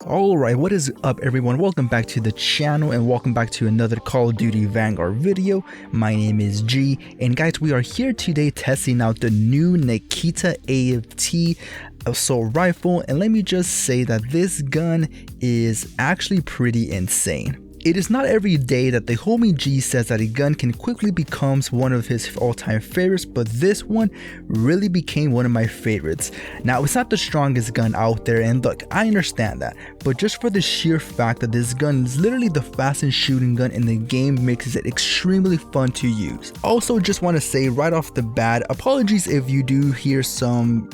Alright, what is up everyone? Welcome back to the channel and welcome back to another Call of Duty Vanguard video. My name is G, and guys, we are here today testing out the new Nikita AVT Assault rifle, and let me just say that this gun is actually pretty insane. It is not every day that the homie G says that a gun can quickly become one of his all-time favorites, but this one really became one of my favorites. Now, it's not the strongest gun out there, and look, I understand that, but just for the sheer fact that this gun is literally the fastest shooting gun in the game makes it extremely fun to use. Also, just want to say right off the bat, apologies if you do hear some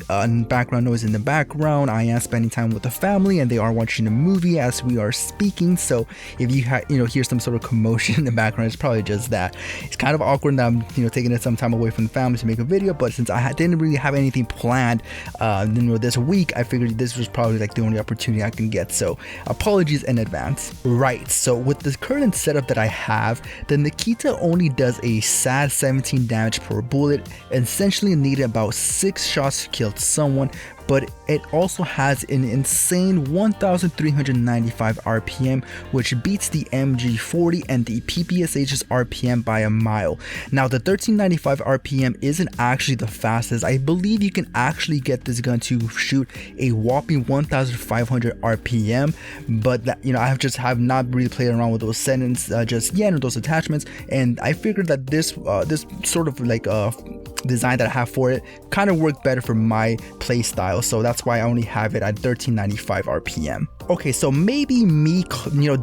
background noise in the background. I am spending time with the family and they are watching a movie as we are speaking, so if you hear some sort of commotion in the background, it's probably just that. It's kind of awkward that I'm taking some time away from the family to make a video, but since I didn't really have anything planned this week, I figured this was probably like the only opportunity I can get, so apologies in advance. Right, so with the current setup that I have, the Nikita only does a sad 17 damage per bullet, essentially needed about 6 shots to kill someone, but it also has an insane 1395 RPM, which beats the MG40 and the PPSH's RPM by a mile. Now, the 1395 RPM isn't actually the fastest. I believe you can actually get this gun to shoot a whopping 1500 RPM, but that, I have not really played around with those settings just yet, or those attachments, and I figured that this sort of like design that I have for it kind of worked better for my play style, so that's why I only have it at 1395 RPM. Okay, so maybe me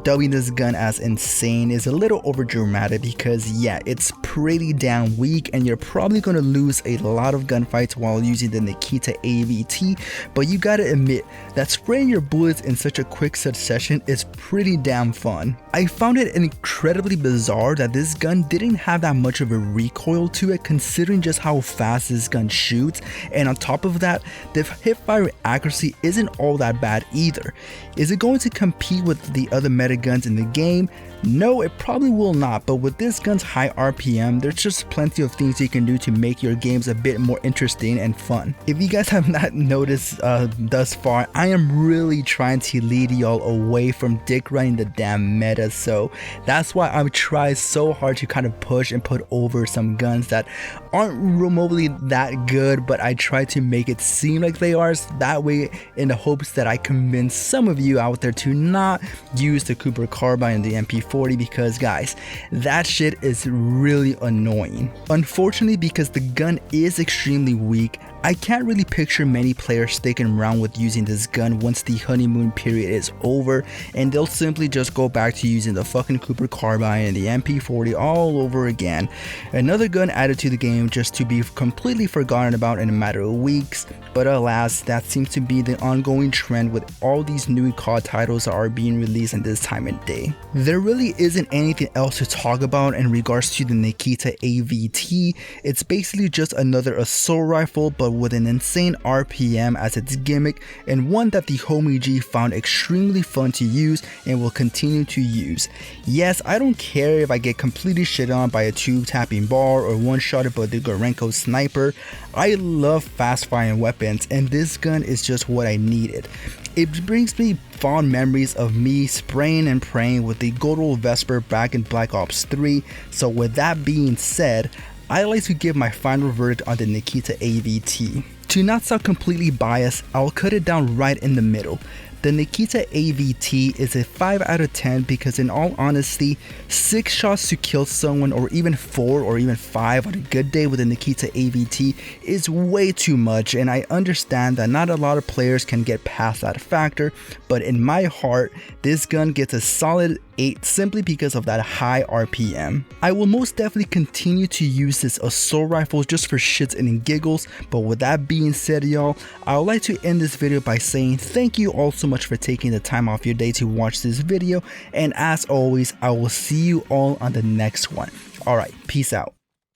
dubbing this gun as insane is a little over dramatic, because yeah, it's pretty damn weak and you're probably going to lose a lot of gunfights while using the Nikita AVT, but you gotta admit that spraying your bullets in such a quick succession is pretty damn fun. I found it incredibly bizarre that this gun didn't have that much of a recoil to it, considering just how fast this gun shoots, and on top of that, the hipfire accuracy isn't all that bad either. Is it going to compete with the other meta guns in the game? No, it probably will not, but with this gun's high RPM, there's just plenty of things you can do to make your games a bit more interesting and fun. If you guys have not noticed thus far, I am really trying to lead y'all away from dick riding the damn meta, so that's why I'm trying so hard to kind of push and put over some guns that aren't remotely that good, but I try to make it seem like they are, so that way in the hopes that I convince some of you out there to not use the Cooper Carbine and the MP40, because guys, that shit is really annoying. Unfortunately, because the gun is extremely weak, I can't really picture many players sticking around with using this gun once the honeymoon period is over, and they'll simply just go back to using the fucking Cooper Carbine and the MP40 all over again. Another gun added to the game just to be completely forgotten about in a matter of weeks, but alas, that seems to be the ongoing trend with all these new COD titles that are being released in this time of day. There really isn't anything else to talk about in regards to the Nikita AVT. It's basically just another assault rifle, but with an insane RPM as its gimmick, and one that the homie G found extremely fun to use and will continue to use. Yes, I don't care if I get completely shit on by a tube tapping bar or one-shotted by the Gorenko sniper. I love fast firing weapons, and this gun is just what I needed. It brings me fond memories of me spraying and praying with the good old Vesper back in Black Ops 3, so with that being said, I like to give my final verdict on the Nikita AVT. To not sound completely biased, I'll cut it down right in the middle. The Nikita AVT is a 5 out of 10 because in all honesty, 6 shots to kill someone, or even 4 or even 5 on a good day with the Nikita AVT is way too much, and I understand that not a lot of players can get past that factor, but in my heart, this gun gets a solid 8 simply because of that high RPM. I will most definitely continue to use this assault rifle just for shits and giggles, but with that being said, y'all, I would like to end this video by saying thank you all so much for taking the time off your day to watch this video, and as always, I will see you all on the next one. Alright, peace out.